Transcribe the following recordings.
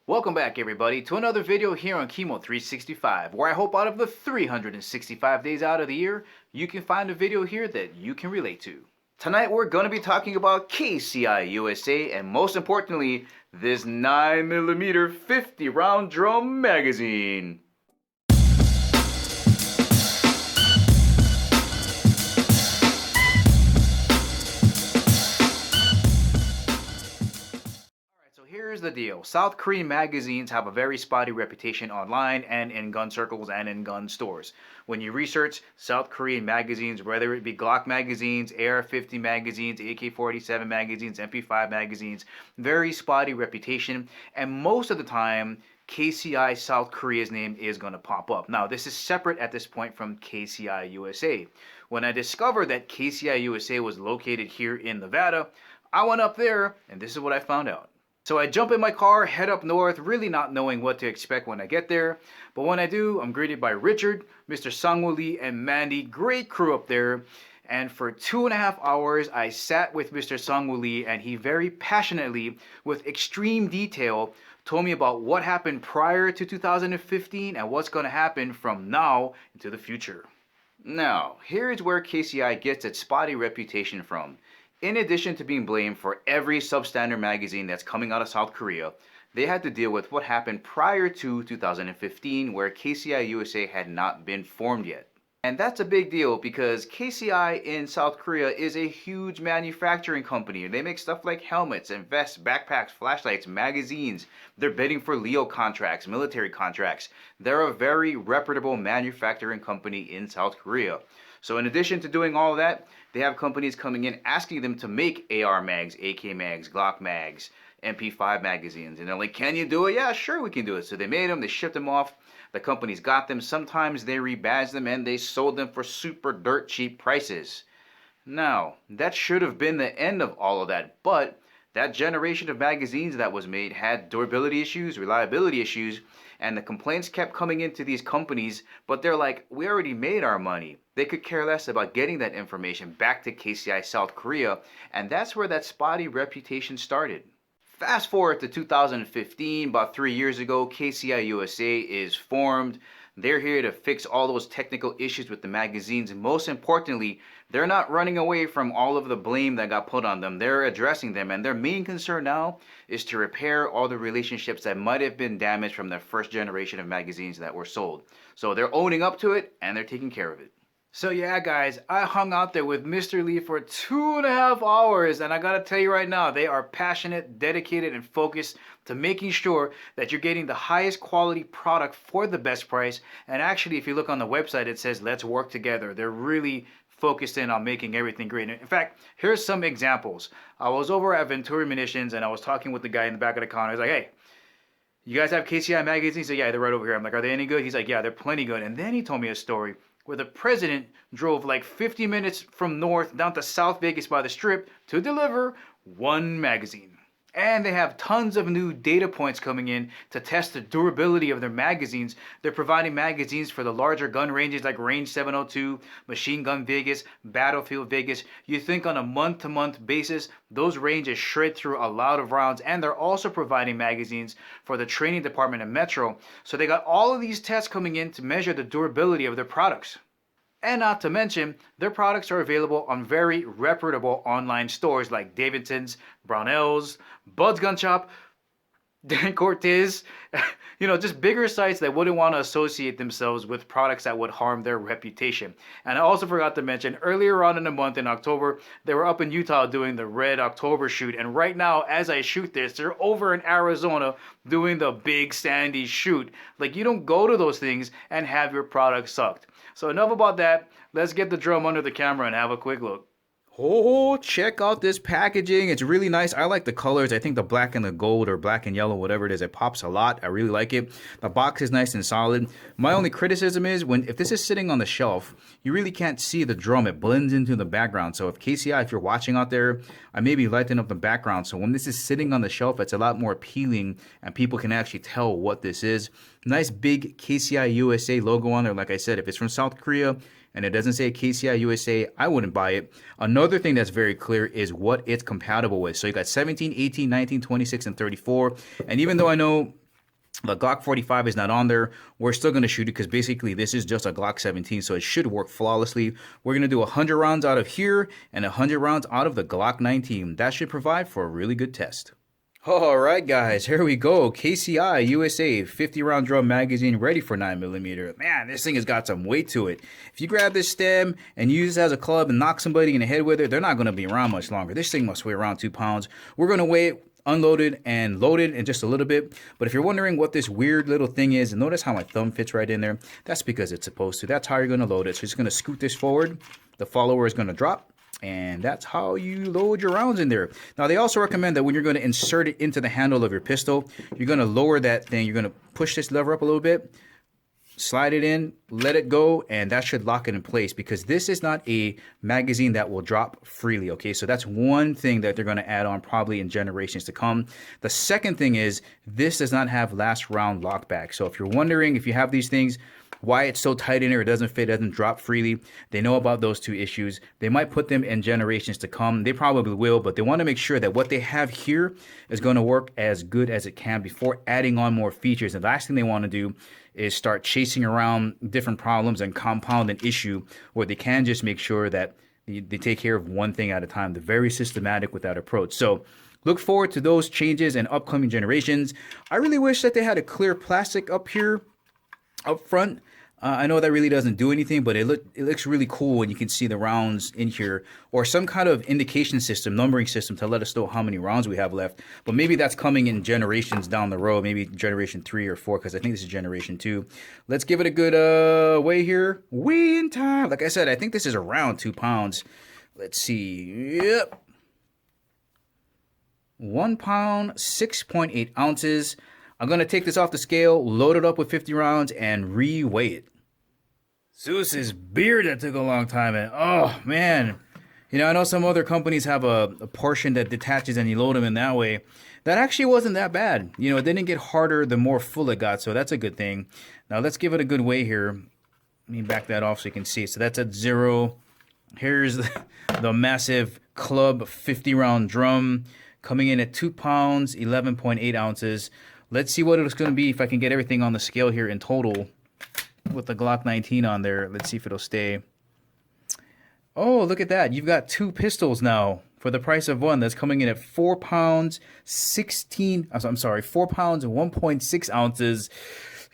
Welcome back everybody to another video here on Chemo 365, where I hope out of the 365 days out of the year, you can find a video here that you can relate to. Tonight we're going to be talking about KCI USA and most importantly, this 9mm 50 round drum magazine. So here's the deal. South Korean magazines have a very spotty reputation online and in gun circles and in gun stores. When you research South Korean magazines, whether it be Glock magazines, AR-50 magazines, AK-47 magazines, MP5 magazines, very spotty reputation, and most of the time KCI South Korea's name is going to pop up. Now, this is separate at this point from KCI USA. When I discovered that KCI USA was located here in Nevada, I went up there and this is what I found out. So I jump in my car, head up north, really not knowing what to expect when I get there. But when I do, I'm greeted by Richard, Mr. Sangwoo Lee, and Mandy. Great crew up there. And for 2.5 hours, I sat with Mr. Sangwoo Lee, and he very passionately, with extreme detail, told me about what happened prior to 2015 and what's going to happen from now into the future. Now, here's where KCI gets its spotty reputation from. In addition to being blamed for every substandard magazine that's coming out of South Korea, they had to deal with what happened prior to 2015 where KCI USA had not been formed yet. And that's a big deal because KCI in South Korea is a huge manufacturing company. They make stuff like helmets and vests, backpacks, flashlights, magazines. They're bidding for Leo contracts, military contracts. They're a very reputable manufacturing company in South Korea. So in addition to doing all of that, they have companies coming in asking them to make AR mags, AK mags, Glock mags, MP5 magazines. And they're like, can you do it? Yeah, sure we can do it. So they made them, they shipped them off. The companies got them. Sometimes they rebadged them and they sold them for super dirt cheap prices. Now, that should have been the end of all of that. But that generation of magazines that was made had durability issues, reliability issues, and the complaints kept coming into these companies, but they're like, we already made our money. They could care less about getting that information back to KCI South Korea, and that's where that spotty reputation started. Fast forward to 2015, about 3 years ago, KCI USA is formed. They're here to fix all those technical issues with the magazines, and most importantly, they're not running away from all of the blame that got put on them. They're addressing them, and their main concern now is to repair all the relationships that might have been damaged from the first generation of magazines that were sold. So they're owning up to it, and they're taking care of it. So yeah guys, I hung out there with Mr. Lee for 2.5 hours, and I gotta tell you right now, they are passionate, dedicated, and focused to making sure that you're getting the highest quality product for the best price. And actually, if you look on the website, it says let's work together. They're really focused in on making everything great. In fact, here's some examples. I was over at Venturi Munitions and I was talking with the guy in the back of the counter. He's like, hey, you guys have KCI magazines? He said, yeah, they're right over here. I'm like, are they any good? He's like, yeah, they're plenty good. And then he told me a story where the president drove like 50 minutes from north down to South Vegas by the Strip to deliver one magazine. And they have tons of new data points coming in to test the durability of their magazines. They're providing magazines for the larger gun ranges like Range 702, Machine Gun Vegas, Battlefield Vegas. You think on a month-to-month basis, those ranges shred through a lot of rounds. And they're also providing magazines for the training department in Metro. So they got all of these tests coming in to measure the durability of their products. And not to mention, their products are available on very reputable online stores like Davidson's, Brownells, Bud's Gun Shop, Dan Cortez, just bigger sites that wouldn't want to associate themselves with products that would harm their reputation. And I also forgot to mention, earlier on in the month in October, they were up in Utah doing the Red October shoot. And right now, as I shoot this, they're over in Arizona doing the Big Sandy shoot. Like, you don't go to those things and have your product sucked. So enough about that. Let's get the drum under the camera and have a quick look. Oh, check out this packaging. It's really nice. I like the colors. I think the black and the gold or black and yellow, whatever it is, it pops a lot. I really like it. The box is nice and solid. My only criticism is if this is sitting on the shelf, you really can't see the drum. It blends into the background. So if KCI, if you're watching out there, I maybe lighten up the background. So when this is sitting on the shelf, it's a lot more appealing and people can actually tell what this is. Nice big KCI USA logo on there. Like I said, if it's from South Korea, and it doesn't say KCI USA, I wouldn't buy it. Another thing that's very clear is what it's compatible with. So you got 17, 18, 19, 26, and 34. And even though I know The Glock 45 is not on there. We're still going to shoot it because basically this is just a Glock 17, so it should work flawlessly. We're going to do 100 rounds out of here and 100 rounds out of the Glock 19. That should provide for a really good test. All right, guys, here we go. KCI USA 50 round drum magazine ready for 9mm. Man, this thing has got some weight to it. If you grab this stem and use it as a club and knock somebody in the head with it, they're not going to be around much longer. This thing must weigh around 2 pounds. We're going to weigh it unloaded and loaded in just a little bit. But if you're wondering what this weird little thing is, and notice how my thumb fits right in there, that's because it's supposed to. That's how you're going to load it. So you're just going to scoot this forward. The follower is going to drop. And that's how you load your rounds in there. Now, they also recommend that when you're going to insert it into the handle of your pistol, you're going to lower that thing. You're going to push this lever up a little bit, slide it in, let it go, and that should lock it in place because this is not a magazine that will drop freely, okay? So that's one thing that they're going to add on probably in generations to come. The second thing is this does not have last round lockback. So if you're wondering if you have these things, why it's so tight in there, it doesn't fit, doesn't drop freely. They know about those two issues. They might put them in generations to come. They probably will, but they want to make sure that what they have here is going to work as good as it can before adding on more features. And the last thing they want to do is start chasing around different problems and compound an issue where they can just make sure that they take care of one thing at a time. They're very systematic with that approach. So look forward to those changes in upcoming generations. I really wish that they had a clear plastic up here, up front. I know that really doesn't do anything, but it looks really cool when you can see the rounds in here, or some kind of indication system, numbering system to let us know how many rounds we have left. But maybe that's coming in generations down the road, maybe generation 3 or 4, because I think this is generation 2. Let's give it a good weigh here. Weigh in time. Like I said, I think this is around 2 pounds. Let's see. Yep. 1 pound, 6.8 ounces. I'm going to take this off the scale, load it up with 50 rounds, and re-weigh it. Zeus's beard, that took a long time. And oh, man. You know, I know some other companies have a portion that detaches and you load them in that way. That actually wasn't that bad. You know, it didn't get harder the more full it got, so that's a good thing. Now, let's give it a good weigh here. Let me back that off so you can see. So that's at 0. Here's the massive club 50-round drum coming in at 2 pounds, 11.8 ounces. Let's see what it's going to be if I can get everything on the scale here in total with the Glock 19 on there. Let's see if it'll stay. Oh, look at that. You've got 2 pistols now for the price of one. That's coming in at 4 pounds, 4 pounds and 1.6 ounces.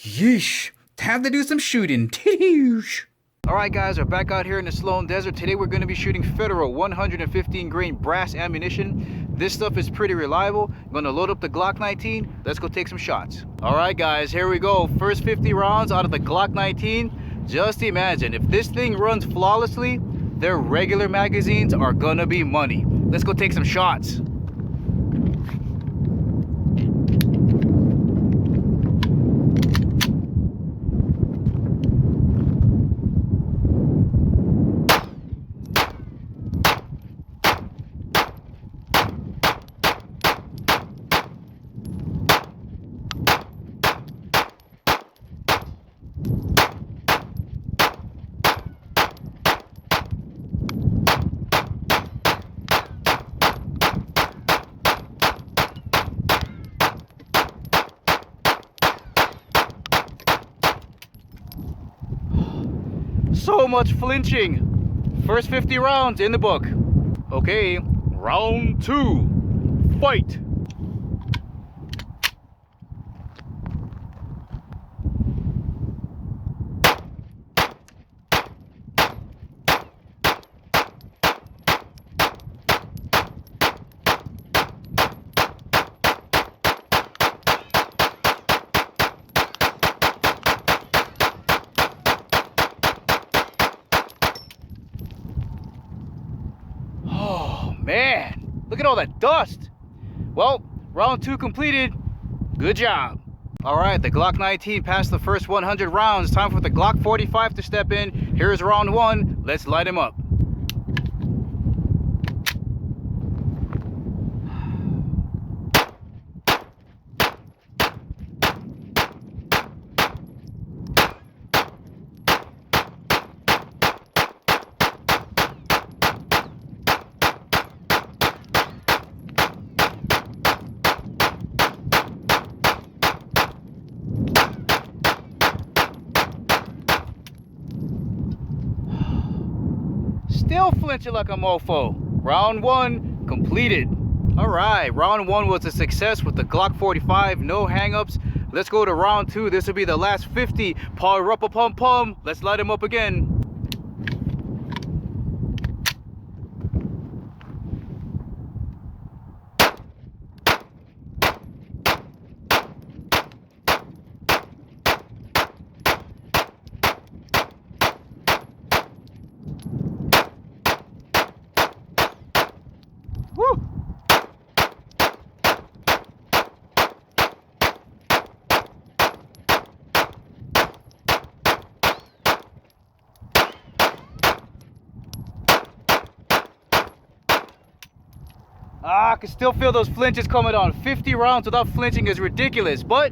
Yeesh. Time to do some shooting. Titties. All right, guys, we're back out here in the Sloan Desert. Today we're going to be shooting federal 115 grain brass ammunition. This stuff is pretty reliable. I'm going to load up the Glock 19. Let's go take some shots. All right, guys, here we go. First 50 rounds out of the Glock 19. Just imagine, if this thing runs flawlessly, their regular magazines are going to be money. Let's go take some shots. So much flinching. First 50 rounds in the book. Okay, round 2. Fight. Man, look at all that dust. Well, round 2 completed. Good job. All right, the Glock 19 passed the first 100 rounds. Time for the Glock 45 to step in. Here's round 1. Let's light him up. still flinching like a mofo. Round 1 completed. Alright, round 1 was a success with the Glock 45, no hang-ups. Let's go to round 2. This will be the last 50. Power up a pum pum. Let's light him up again. Woo! I can still feel those flinches coming on. 50 rounds without flinching is ridiculous. But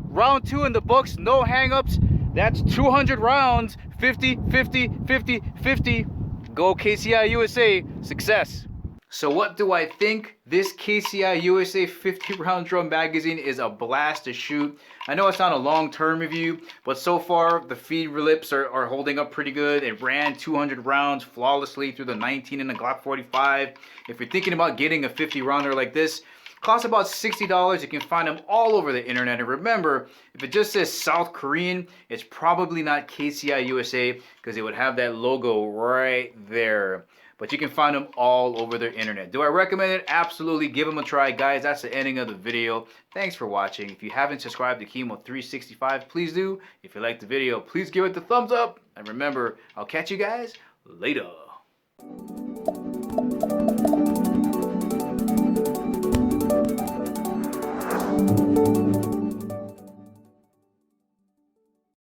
round 2 in the books, no hang-ups. That's 200 rounds. 50, 50, 50, 50. Go KCI USA. Success. So what do I think? This KCI USA 50 round drum magazine is a blast to shoot. I know it's not a long-term review, but so far the feed lips are holding up pretty good. It ran 200 rounds flawlessly through the 19 and the Glock 45. If you're thinking about getting a 50 rounder like this, costs about $60. You can find them all over the internet. And remember, if it just says South Korean, it's probably not KCI USA because it would have that logo right there. But you can find them all over the internet. Do I recommend it? Absolutely. Give them a try. Guys, that's the ending of the video. Thanks for watching. If you haven't subscribed to Chemo 365, please do. If you liked the video, please give it the thumbs up. And remember, I'll catch you guys later.